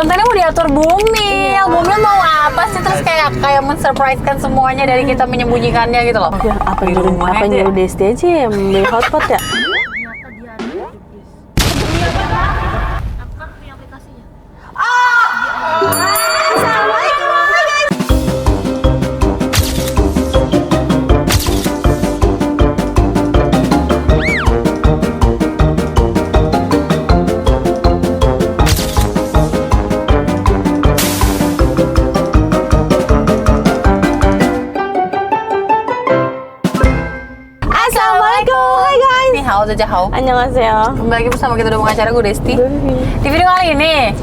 Kontennya mau diatur Bumi, yang Bumi mau apa sih? Terus kayak men-surprisekan semuanya dari kita menyembunyikannya gitu loh. Ya, apa nyuruh Desti aja yang beli hotpot ya? Halo Jajahau. Annyeonghaseyo. Kembali lagi bersama kita udah pengacara gue Desti. Di video kali ini,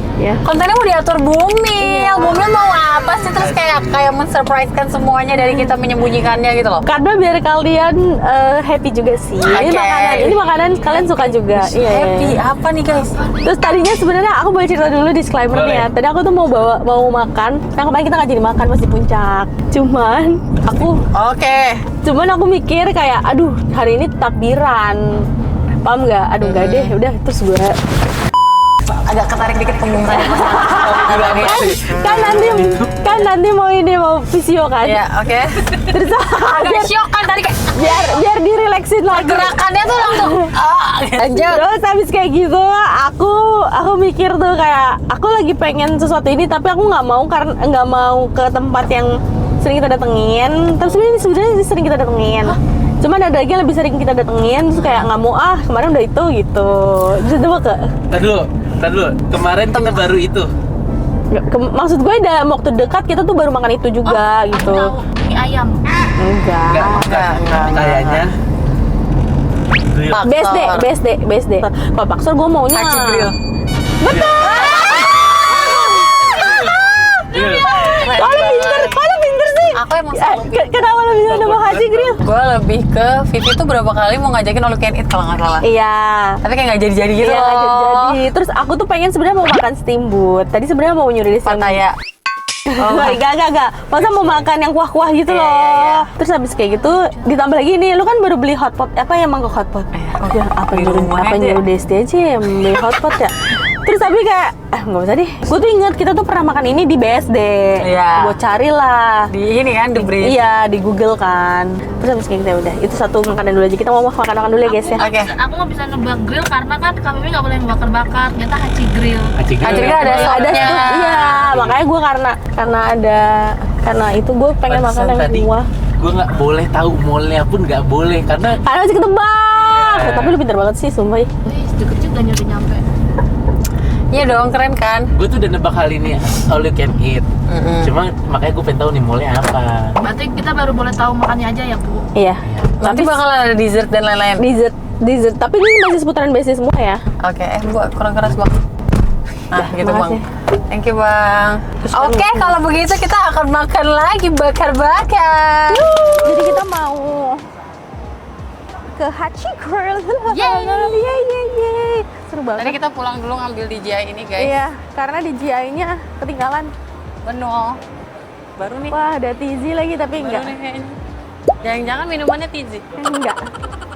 kontennya mau diatur Bumi, yang Bumi mau apa sih? Terus kayak men-surprisekan semuanya dari kita menyembunyikannya gitu loh. Karena biar kalian happy juga sih. Ini makanan kalian suka juga. Happy apa nih guys? Terus tadinya sebenarnya aku boleh cerita dulu disclaimer-nya ya. Tadi aku tuh mau makan. Nah kemarin kita nggak jadi makan pas di puncak. Cuman aku mikir kayak, aduh hari ini takbiran. Paham nggak? Aduh nggak deh, udah terus gue agak ketarik dikit punggung saya. kan nanti mau visio kan? Iya, oke. Terus agak syok kan tadi kayak biar direlaksin lagi. Gerakannya tuh langsung lanjut. Terus habis kayak gitu, aku mikir tuh kayak aku lagi pengen sesuatu ini tapi aku nggak mau ke tempat yang sering kita datengin. Tapi sebenarnya sering kita datengin. Cuman ada lagi yang lebih sering kita datengin, terus kayak nggak mau kemarin udah itu gitu. Terus coba Tadi dulu, kemarin kita baru itu. Maksud gue dalam waktu dekat kita tuh baru makan itu juga gitu. Mie ayam. Enggak. Kayaknya. BSD. Kalau Paksor gue maunya Haji Grill. Betul. Kalau pinter sih. Aku emang selalu Kenapa lo bisa nama Haji Grill? Gue lebih ke Vivi tuh berapa kali mau ngajakin all you can eat kalau nggak salah. Iya. Tapi kayak nggak jadi-jadi gitu Iya, loh. nggak jadi. Terus aku tuh pengen sebenarnya mau makan steamboat. Tadi sebenarnya mau nyuruh di Pattaya. Enggak. Masa mau makan yang kuah-kuah gitu loh. Iya. Terus habis kayak gitu ditambah lagi nih, lu kan baru beli hotpot. Apa yang mangkok hotpot? Apa nyuruh Desti aja yang beli hotpot ya? Terus tapi kayak nggak usah deh. Gue tuh inget kita tuh pernah makan ini di BSD. Iya. Gue carilah Di ini kan, The Breeze. Iya, di Google kan. Terus habis kayak gitu udah. Itu satu makanan dulu aja. Kita mau makan dulu ya guys ya. Oke. Aku nggak bisa nebak grill karena kan kami nggak boleh bakar-bakar. Ternyata Haji Grill. Haji Grill ada sopnya. Iya, makanya gue karena itu gue pengen makan yang kuah. Gue nggak boleh tahu mallnya pun nggak boleh karena Masih ketebak. Tapi lu pintar banget sih, sumpah. Wih, deket juga nih udah nyampe. Iya dong, keren kan? gue tuh udah nebak kali ini all you can eat. Cuma makanya gue pengen tahu nih mallnya apa. Berarti kita baru boleh tahu makannya aja ya, Bu? Iya. Nanti bakalan ada dessert dan lain-lain. Dessert. Tapi ini masih seputaran basic semua ya. Oke, buat kurang keras bang. Nah, gitu bang. makasih. Thank you bang. Oke, kalau begitu kita akan makan lagi bakar-bakar. Jadi kita mau ke Haji Grill. Yeay. Seru banget. Tadi kita pulang dulu ngambil DJI ini guys. Iya, karena di GI-nya ketinggalan. Benul. Baru nih. Wah, ada Tizi lagi tapi Baru enggak. nih kayaknya. Jangan-jangan minumannya Tizi. Enggak.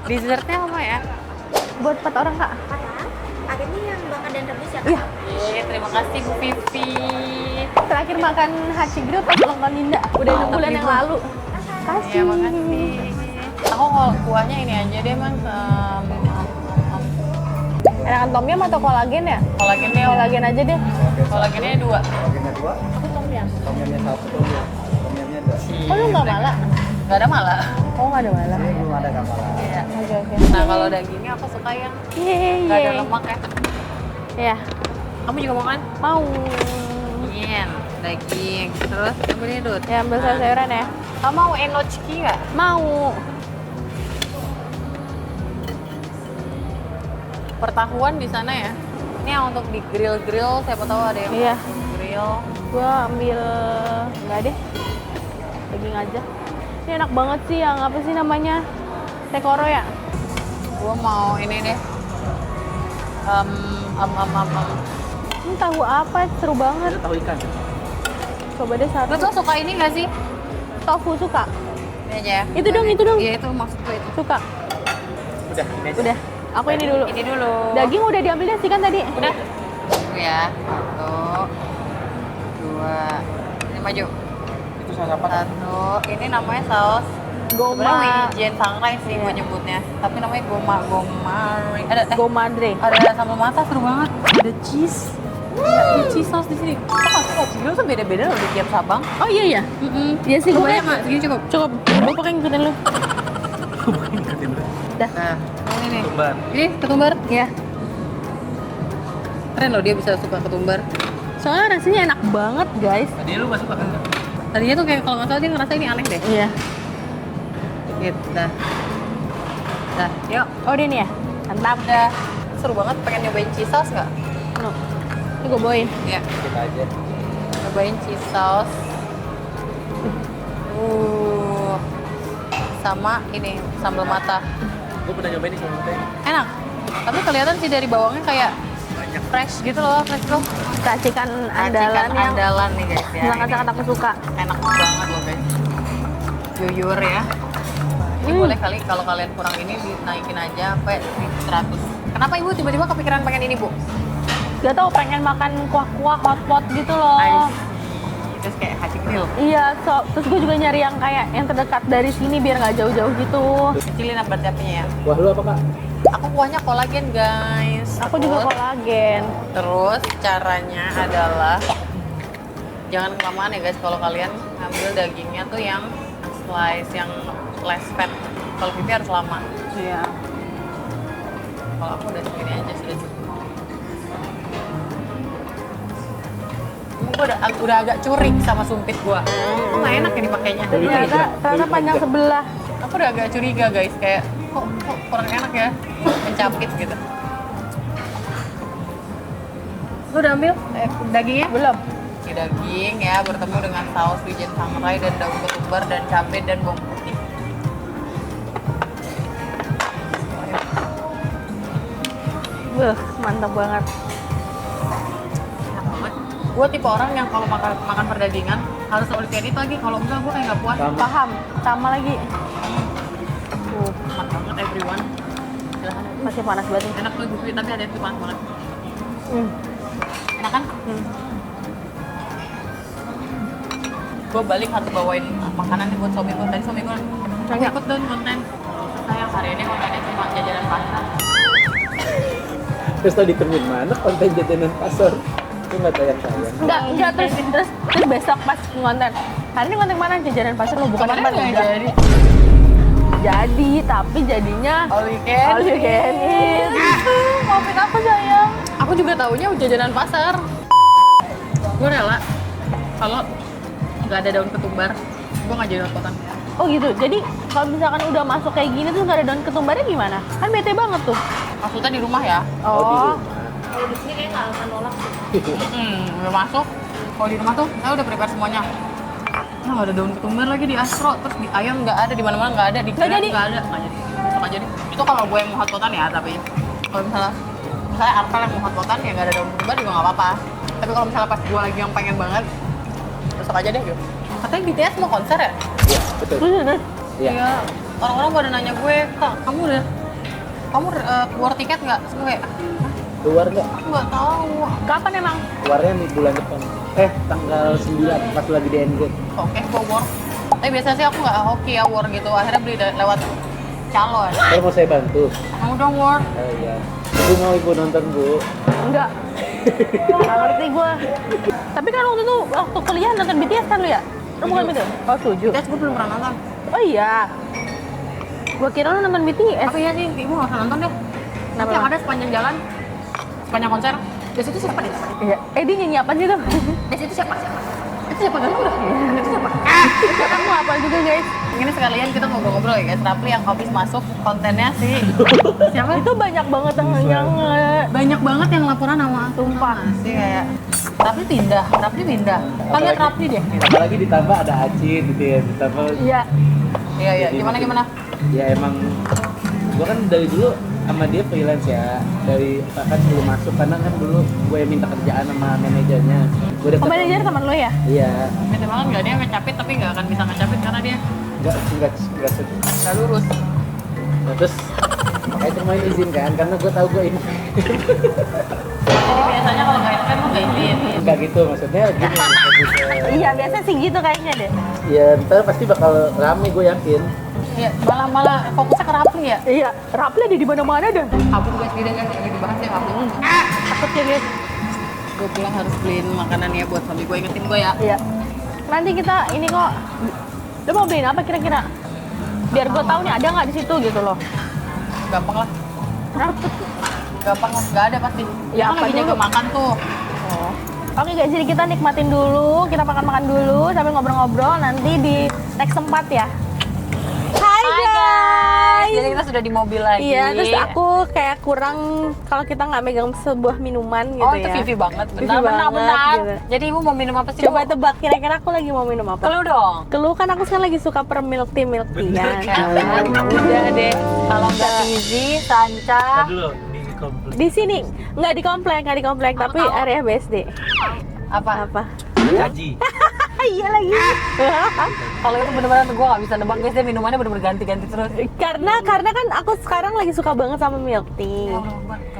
Dessertnya apa ya? Buat 4 orang, Kak. Ada nih yang bakar dan rebus ya? Iya. Terima kasih Bu Vivi. Terakhir makan Haji Grill pas ulang tahun Dinda. Udah 6 bulan yang lalu. Kasih. Iya, makasih. Aku kalau kuahnya ini aja deh man. Enakan tom yum atau kolagen ya? Kolagennya Kolagen aja deh. Kolagennya 2. Aku tom yum. Oh, lu nggak malah? Gak ada malah. Oh, nggak ada malah. Iya. Oke. Nah kalau dagingnya aku suka yang gak ada lemak ya. Iya. Kamu juga mau kan? Mau. Iya. Daging. Terus apa nih Dut? Ya, ambil sayur-sayuran ya. Kamu mau enochiki nggak? Mau. Pertahuan di sana ya. Ini yang untuk di grill, siapa tahu ada yang Iya. grill. Gua ambil enggak deh. Daging aja. Ini enak banget sih yang apa sih namanya? Tekoro ya? Gua mau ini deh. Ini tahu apa? Seru banget. Tahu ikan. Coba deh Lu satu. tuh suka ini nggak sih? Tofu suka? Ini aja ya. Itu dong. Iya itu maksudku itu. Suka. Udah, ini aja. Udah. Aku ini dulu. Ini dulu. Daging udah diambil deh sih kan tadi. Udah. Tunggu ya. Tuh. Maju. Itu saus apa? Satu. Ini namanya saus Goma. Wijen Sangrai sih gue nyebutnya. Tapi namanya gomari. Gomadre. Ada sambal mata seru banget. Ada cheese. Ada cheese sauce di sini. Kok nggak suka cheese? Lu tuh beda-beda loh di tiap cabang. Oh iya ya. Iya sih gue Banyak mak, segini cukup. cukup. Gue pakai ngikutin lu. Nah, ini nih. Ketumbar. Ini ketumbar. Ya. Keren loh dia bisa suka ketumbar. Soalnya rasanya enak banget guys. Tadi lu masuk apa enggak? Tadinya tuh kayak kalau nggak salah dia ngerasa ini aneh deh. Iya. Gitu. Dah. Yuk. Oh dia nih ya. Mantap. Udah. Seru banget. Pengen nyobain cheese sauce nggak? No. Ini gue bawain. Iya. Kita aja. Nyobain cheese sauce. Sama ini sambal mata. Gue pernah nyobain di sana teh. Enak. Tapi kelihatan sih dari bawangnya kayak fresh gitu loh, fresh loh. Racikan andalan Racikan yang andalan nih guys ya. sangat-sangat aku suka. Enak banget loh guys. Jujur ya. Ini boleh kali kalau kalian kurang ini dinaikin aja sampai 100. Kenapa ibu tiba-tiba kepikiran pengen ini bu? Gak tau pengen makan kuah-kuah hotpot gitu loh. Terus kayak haji grill. Iya, terus gue juga nyari yang kayak yang terdekat dari sini biar nggak jauh-jauh gitu. Kecilin apa apinya ya. Wah lu apa kak? Aku kuahnya kolagen guys. Aku juga kolagen. Terus caranya adalah jangan kelamaan ya guys kalau kalian ngambil dagingnya tuh yang slice yang less fat. Kalau Vivi harus lama. Iya. Kalau aku udah segini aja sudah cukup. Gue udah agak curi sama sumpit gua. Kok nggak enak ya dipakainya? Ternyata panjang sebelah. Aku udah agak curiga guys kayak kok kurang enak ya mencapit gitu. Lu udah ambil dagingnya? Belum. Ini daging ya bertemu dengan saus wijen sangrai dan daun ketumbar dan cabai dan bawang putih. Mantap banget. Enak banget. Gue tipe orang yang kalau makan perdagingan harus all you can eat lagi. Kalau enggak gue kayak nggak puas. Paham. Sama lagi. Enak banget everyone. Silahkan. Masih panas banget nih. Enak tuh Gupi, tapi ada yang panas banget. Hmm. Enak kan? Gue balik harus bawain makanan nih buat suami gue. Tadi suami gue ikut dong konten. Sayang hari ini kontennya cuma jajanan pasar. Terus tau ditemuin mana konten jajanan pasar? Itu nggak tayang sayang. Enggak terus besok pas konten. Hari ini konten mana jajanan pasar lo bukan Kemarin nggak jadi. Jadi, tapi jadinya All you can eat. Maafin aku sayang. Aku juga taunya jajanan pasar. Gue rela kalau nggak ada daun ketumbar, gue nggak jadi hotpotan. Oh gitu. Jadi kalau misalkan udah masuk kayak gini tuh nggak ada daun ketumbarnya gimana? Kan bete banget tuh. Maksudnya di rumah ya? Oh. Kalau di sini kayak nggak akan nolak sih. Udah masuk. Kalau di rumah tuh saya udah prepare semuanya. Nah, ada daun ketumbar lagi di Astro, terus di ayam nggak ada, di mana-mana nggak ada, di Nggak kira jadi. nggak ada, nggak jadi. Nggak jadi. Itu kalau gue yang mau hotpotan ya, tapi kalau misalnya Arka yang mau hotpotan ya nggak ada daun ketumbar juga nggak apa-apa. Tapi kalau misalnya pas gue lagi yang pengen banget, besok aja deh gitu. Katanya BTS mau konser ya? Iya betul. Bener. Iya. Iya. Orang-orang pada nanya gue, Kak, kamu keluar tiket nggak? Terus gue kayak, Keluar nggak? aku nggak tahu. Kapan emang? Keluarnya di bulan depan. Tanggal 9 pas lagi di Endgame. Oke, gue war. Tapi biasanya sih aku nggak hoki ya war gitu. Akhirnya beli lewat calon. Kalau mau saya bantu. Mau dong war. Oh iya. Ibu mau ibu nonton bu. Enggak. Nggak ngerti gue. Tapi kan waktu itu waktu kuliah nonton BTS kan lu ya? Lu bukan BTS? Oh setuju. BTS gue belum pernah nonton. Oh iya. Gue kira lu nonton BTS. Tapi ya sih, ibu nggak usah nonton deh. Nanti Kenapa? yang ada sepanjang jalan, sepanjang konser. Di situ siapa deh? Iya. Dia nyanyi apa sih tuh? Di situ siapa? Itu siapa kan udah? Itu siapa? Kamu apa juga guys? Ini sekalian kita ngobrol-ngobrol ya guys. Rapli yang habis masuk kontennya sih. Siapa? Itu banyak banget yang Banyak banget yang laporan sama Tumpah sih kayak Rapli pindah. Kalian Rapli deh. Apalagi ditambah ada Acin gitu ya. Ditambah. Iya. Iya. Jadi Gimana? Ya emang gua kan dari dulu sama dia freelance ya, dari bahkan sebelum masuk karena kan dulu gue yang minta kerjaan sama manajernya. Gue udah Manajer teman lo ya? Iya. Beda banget nggak dia ngecapit tapi nggak akan bisa ngecapit karena dia nggak lurus. Nah, terus makanya cuma izin kan karena gue tahu gue ini. Jadi biasanya kalau nggak enak kan lu gaitin. Enggak gitu maksudnya gini. Iya, biasa sih gitu kayaknya deh. Ya ntar pasti bakal rame gue yakin. Iya, malah fokusnya ke Rapli ya. Iya, Rapli ada di mana-mana dah. Kabur guys, tidak kan lagi dibahas ya Rapli. Takutnya guys. Gue pulang harus beliin makanannya buat suami gue, ingetin gue ya. Iya. Nanti kita ini kok. Lu mau beliin apa kira-kira? Biar gue tahu nih ada nggak di situ gitu loh. Gampang lah. Gampang lah, nggak ada pasti. Ya, Kan apa lagi jaga dulu? makan tuh. Oh. Oke guys, jadi kita nikmatin dulu, kita makan-makan dulu sambil ngobrol-ngobrol nanti di next tempat ya. Hai guys. Jadi kita sudah di mobil lagi. Iya, terus aku kayak kurang kalau kita nggak megang sebuah minuman gitu Oh, ya. itu Vivi banget. Vivi Benar. banget, gitu. Jadi ibu mau minum apa sih? Coba Bu? tebak kira-kira aku lagi mau minum apa? Keluh dong. Keluh kan aku sekarang lagi suka per milk tea Bener, kan. Udah deh. Kalau nggak Tizi, Sanca. Dulu di komplek. Di sini nggak di komplek, tapi area BSD. Apa? Apa? Caji. Iya lagi. Kalau itu benar-benar gue nggak bisa nebak guys. Dia minumannya benar-benar ganti-ganti terus. karena kan aku sekarang lagi suka banget sama milk tea.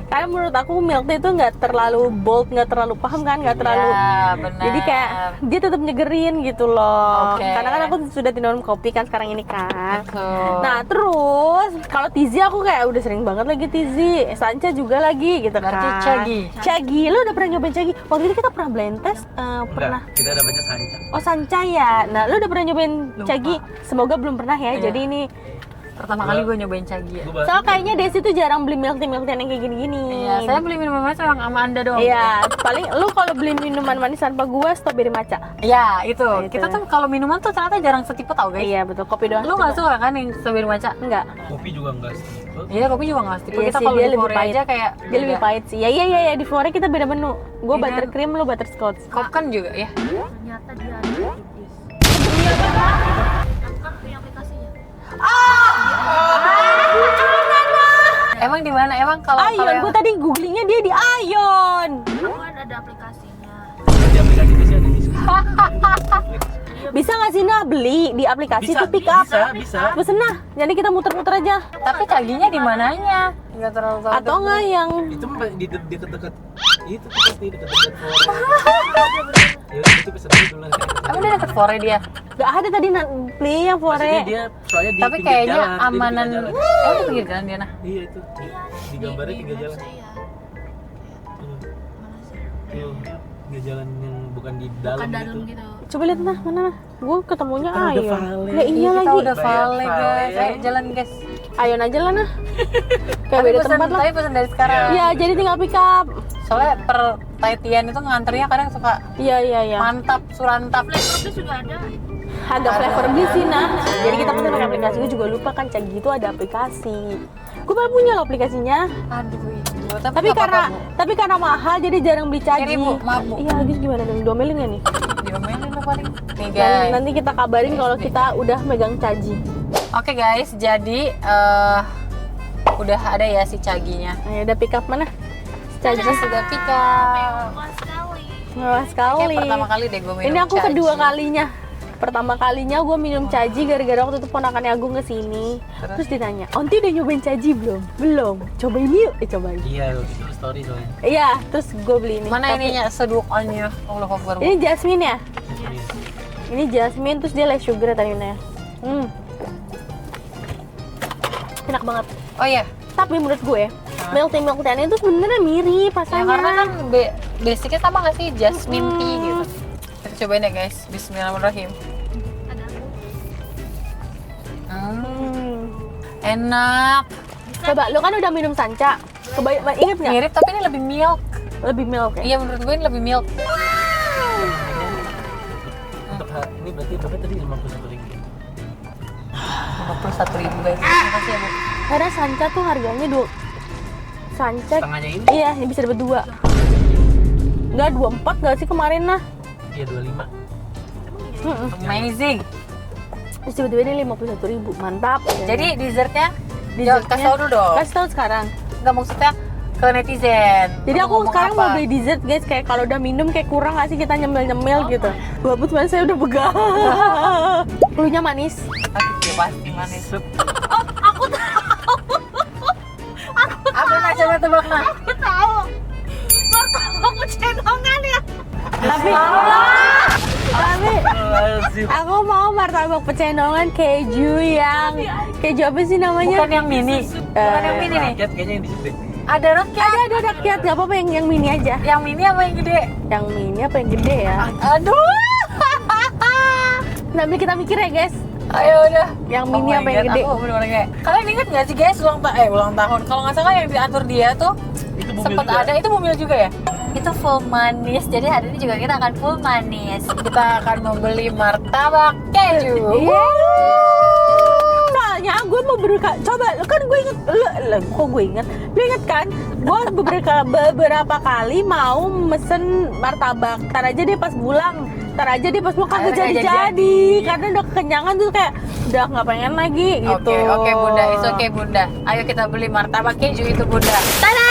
Karena menurut aku milk tea itu nggak terlalu bold, nggak terlalu paham kan, nggak terlalu. Iya, benar. Jadi kayak dia tetap nyegerin gitu loh. Oke. Karena kan aku sudah tidak minum kopi kan sekarang ini kan. Betul. Nah terus kalau Tizi aku kayak udah sering banget lagi Tizi, Sanca juga lagi gitu Berarti kan. Cagi. Cagi, lu udah pernah nyobain Cagi? Waktu itu kita pernah blind test, pernah. Kita dapetnya Sanca. Oh Sanca ya. Nah lu udah pernah nyobain Cagi? Semoga belum pernah ya. Iya. Jadi ini Pertama kali gue nyobain Cagi ya. soalnya kayaknya Desi tuh jarang beli milk tea yang kayak gini-gini. Iya, saya beli minuman manis memang sama Anda doang. Iya, paling lu kalau beli minuman manis tanpa gua strawberry matcha. Iya, itu. Itu. Kita tuh kalau minuman tuh ternyata jarang setipe tau guys. Iya betul, kopi doang. Lu nggak suka kan yang strawberry matcha? Enggak. Kopi juga enggak setipe. Iya, kopi juga nggak setipe. Iya Kita sih, kalau dia di lebih Korea pahit. aja kayak Dia lebih beda. pahit sih. Ya di Flora kita beda menu. Gua Iya. buttercream, lu butterscotch. Kop kan juga ya. Ternyata dia ada di bis. Kan punya aplikasinya. Emang di mana? Emang kalau Ayon, yang- gua tadi googlingnya dia di Ayon. Aku kan ada aplikasinya. Di aplikasi itu sih ada diskon. Bisa nggak sih nah beli di aplikasi Bisa, tuh pick up? bisa. Pesen nah, jadi kita muter-muter aja. Tapi caginya di mananya? Enggak terlalu tahu. Atau nggak yang Itu mah di deket-deket itu tuh pasti deket-deket Flora. Ya udah itu pesen aja dulu. Emang dia deket Fore dia? nggak ada tadi beli yang Maksudnya Flore. dia soalnya di Tapi pinggir kayaknya jalan, dia di amanan. pinggir jalan. Oh, di pinggir jalan dia nah. Iya itu di gambarnya tiga jalan. Saya. Tuh, Mana sih? tuh, tiga jalan yang bukan di dalam Kan gitu. dalam gitu. Coba lihat nah, mana nah. Gua ketemunya Kan udah Ayon. Vale. Lah iya Kita lagi. udah Bayar vale vale. guys. Ayo jalan guys. Ayon aja lah nah. Kayak Tapi beda pesan, tempat lah. tapi pesan dari sekarang. Iya, jadi tinggal pick up. Soalnya per Taitian itu nganternya kadang suka Iya. mantap, surantap. Flavor bis juga ada. Ada flavor bis sih nah. Jadi kita pesen pakai aplikasi. Gue juga lupa kan Cagi itu ada aplikasi. Gue malah punya loh aplikasinya. Aduh, ibu. Tapi nggak tapi karena mahal jadi jarang beli Cagi. Kiri, Bu. Maaf, Bu. Iya, guys gimana dong? Domelin nggak nih? apa-apa. Diomelin lu paling. Nih Dan guys. nanti kita kabarin kalau kita udah megang Cagi. Oke guys, jadi udah ada ya si caginya. Ayo udah pick up mana? Cagi Kita sudah pick up. Puas sekali. mewah sekali. Kayak pertama kali deh gue minum Ini aku Cagi. kedua kalinya. Pertama kalinya gue minum Cagi gara-gara waktu itu ponakannya Agung kesini. Terus ditanya, Onti udah nyobain Cagi belum? Belum. Cobain yuk. Cobain. Iya, itu story soalnya. Iya, terus gue beli ini. Mana Tapi- ininya seduk onnya? Allah Akbar. Ini jasmine ya? Iya. Ini jasmine terus dia less sugar tadi ya. Enak banget. Oh iya. Tapi menurut gue, milk tea itu sebenarnya mirip Ya, rasanya. karena kan basicnya sama nggak sih jasmine tea gitu. Kita cobain ya guys. Bismillahirrahmanirrahim. Ada Enak. Coba, lu kan udah minum sanca. Ingat nggak? Mirip tapi ini lebih milk. Lebih milk ya? Iya menurut gue ini lebih milk. Untuk ini berarti berapa tadi 51.000. 51.000 guys. Terima kasih ya Bu. Karena sanca tuh harganya sanca. Setengahnya ini? Iya, ini bisa dapat 2. Enggak 24 enggak sih kemarin nah? Iya 25. Amazing. Terus tiba-tiba ini 51.000. Mantap. Jadi dessertnya Dessertnya- kasih tau dulu dong. kasih tahu sekarang. Nggak maksudnya ke netizen. Jadi Kamu aku ngomong sekarang apa? mau beli dessert guys, kayak kalau udah minum kayak kurang nggak sih kita nyemil-nyemil gitu. Walaupun sebenarnya saya udah pegang. Klunya manis. Aduh, ya pasti manis. Aku tahu. Apa nak coba tebak nak? Aku tahu. pecenongan ya. Tapi aku mau martabak pecenongan keju yang keju apa sih namanya? Bukan yang mini. Bukan yang mini nih. Rakyat kayaknya yang di situ deh. Ada rakyat. Ada rakyat, gak apa-apa yang mini aja. Yang mini apa yang gede? Yang mini apa yang gede ya? Aduh. Sambil kita mikir ya guys. Ayo udah. Yang mini Oh my apa yang God, gede? Aku bener-bener kayak. Kalian inget nggak sih guys ulang tahun? Kalau nggak salah yang diatur dia tuh Itu bumil sempat juga. ada. Itu bumil juga ya? Itu full manis. Jadi hari ini juga kita akan full manis. Kita akan membeli martabak keju. Iya. Soalnya gue mau coba kan gue inget kok gue inget lu inget kan gue beberapa kali mau mesen martabak ntar aja deh pas pulang kagak Akhirnya jadi karena udah kekenyangan tuh kayak udah nggak pengen lagi gitu. Oke bunda, it's okay bunda. Ayo kita beli martabak keju itu bunda. Tada!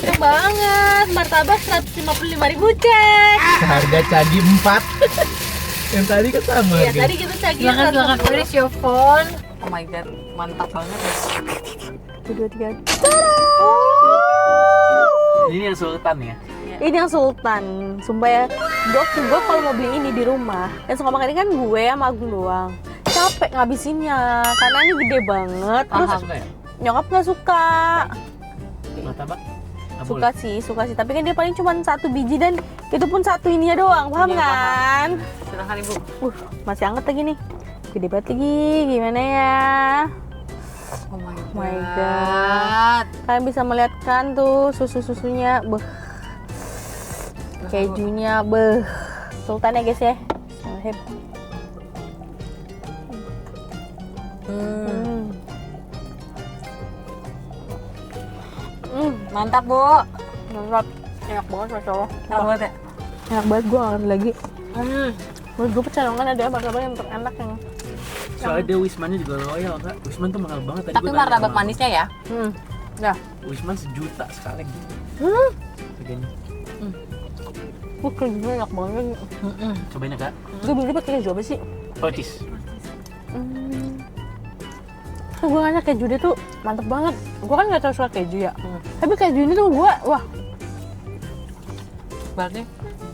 Keren banget, martabak 155.000 cek. Harga cagi 4. Yang tadi kan sama. Iya tadi kita cagi Silakan. Where is your phone? Oh my god, mantap banget ya. 1, 2, 3. Ini yang sultan ya. Ini yang sultan, sumpah ya. Gue kalau mau beli ini di rumah, yang suka makan ini kan gue sama Agung doang. Capek ngabisinnya, karena ini gede banget. Terus Suka ya? nyokap nggak suka. Martabak? Nggak Suka boleh. sih. Tapi kan dia paling cuma 1 biji dan itu pun 1 ininya doang, paham Iya, kan? Silakan ibu. Masih anget lagi nih. Gede banget lagi, gimana ya? Oh my god. My God. Kalian bisa melihat kan tuh susunya, kejunya, sultan ya guys ya. Mantap bu. Mantap, enak banget masya Allah. Enak banget ya. Enak banget, gue gak ngerti lagi. Menurut gue pecenongan ada martabak yang terenak yang Soalnya dia Wismannya juga loyal kak. Wisman tuh mahal banget. Tadi Tapi gua tanya martabak sama- manisnya ya. ya. Wisman 1 juta sekali gitu. Harganya. Kejunya enak banget. Cobain ya kak. Gue beli pakai keju apa sih? Otis. Gue nanya keju dia tuh mantep banget. Gue kan gak terlalu suka keju ya. Tapi keju ini tuh gue, wah, Berarti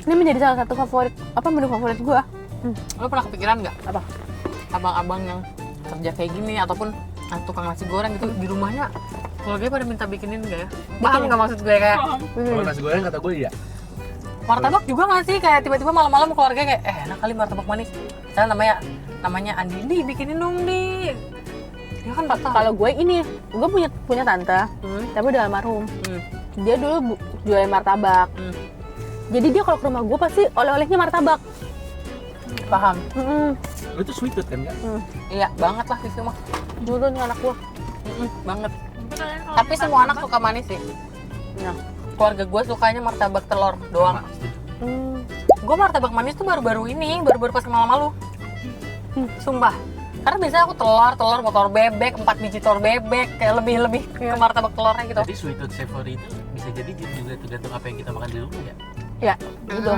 ini menjadi salah satu menu favorit gue. lo pernah kepikiran nggak? Apa? Abang-abang yang kerja kayak gini ataupun tukang nasi goreng gitu di rumahnya keluarganya pada minta bikinin nggak ya? Paham nggak maksud gue kayak Kalau nasi goreng kata gue iya. martabak juga nggak sih kayak tiba-tiba malam-malam keluarga kayak enak kali martabak manis. Saya namanya Andi, di bikinin dong di. Dia kan nggak tahu. Kalau gue ini, gue punya tante, tapi udah almarhum. Dia dulu jualan martabak. Jadi dia kalau ke rumah gue pasti oleh-olehnya martabak. Paham? Itu sweet tooth kan kak? Iya banget lah itu mah. Dulu nih anak gue. Banget. Kalian kalau Tapi semua anak suka manis sih. Ya. Keluarga gue sukanya martabak telur doang. Sama, setuju. Gue martabak manis tuh baru-baru pas kenal sama lu. Sumpah. Karena biasanya aku telur motor bebek, 4 biji telur bebek, kayak lebih ke martabak telurnya gitu. Jadi sweet tooth savory itu bisa jadi juga tergantung apa yang kita makan di rumah ya. Ya, gitu.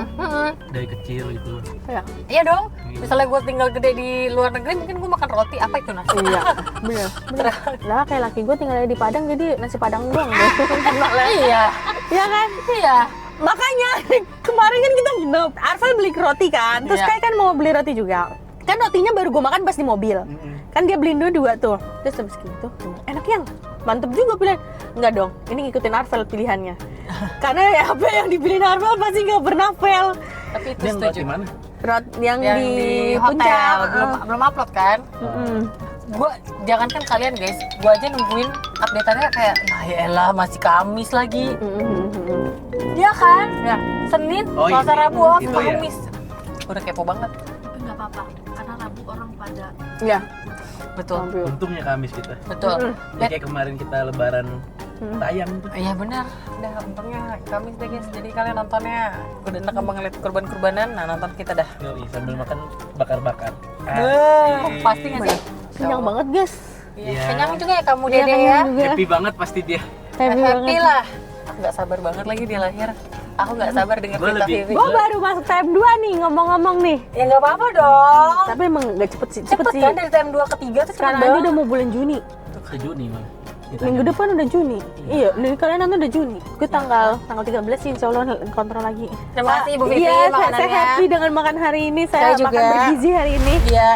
Dari kecil gitu. Ya. Iya dong. Misalnya gue tinggal gede di luar negeri, mungkin gue makan roti apa itu nasi. Iya, bener. Lah kayak laki gue tinggalnya di Padang jadi nasi Padang doang deh. Iya. Iya kan? Iya. Makanya kemarin kan kita nginep. Arfal beli roti kan, terus Iya. kayak kan mau beli roti juga. Kan rotinya baru gue makan pas di mobil. Kan dia beliin dulu 2 tuh. Terus habis gitu, enak yang mantep juga pilihan. Enggak dong, ini ngikutin Arfel pilihannya. Karena ya apa yang dipilihin Arfel pasti nggak pernah fail. Tapi itu Ini yang setuju. roti mana? Yang di hotel puncak. belum upload kan? Gue jangankan kalian guys, gue aja nungguin update-annya kayak ya elah masih Kamis lagi. Iya kan? Ya. Senin, Oh, Selasa, iya. Rabu, Itu ya. Kamis. Udah kepo banget. tapi nggak apa-apa karena Rabu orang pada Iya. Betul. Untungnya Kamis kita. Betul. Ya, kayak kemarin kita lebaran tayang tuh. Iya benar. Udah untungnya Kamis deh guys. Jadi kalian nontonnya udah enak abang ngeliat kurban-kurbanan, nah nonton kita dah. Yoi, sambil makan bakar-bakar. Pasti nggak sih? Kenyang banget guys. Iya. Iya. Kenyang juga ya kamu Iya, Dede ya. kenyang juga. Happy banget pasti dia. Happy Happy banget. lah. Aku nggak sabar banget lagi dia lahir. Aku nggak sabar denger Gua cerita lebih- Vivi. Gue baru masuk time 2 nih ngomong-ngomong nih. Ya nggak apa-apa dong. Tapi emang gak cepet sih. Cepet sih. kan dari time 2 ke 3 tuh cepet Sekarang aja banget. udah mau bulan Juni. Ke Juni malah. Minggu depan udah Juni. Iya, dari kalian nonton udah Juni. Gue tanggal 13 sih, insya Allah kontrol lagi. Terima kasih Ibu Vivi Iya, saya makanannya. happy dengan makan hari ini. Saya Saya makan juga. bergizi hari ini. Iya.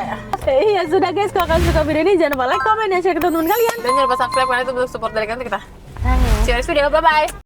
Iya, sudah guys. Kalau kalian suka video ini, jangan lupa like, comment, dan share ke teman-teman kalian. Dan jangan lupa subscribe karena itu bentuk support dari kita. Thanks. See you next video. Bye bye.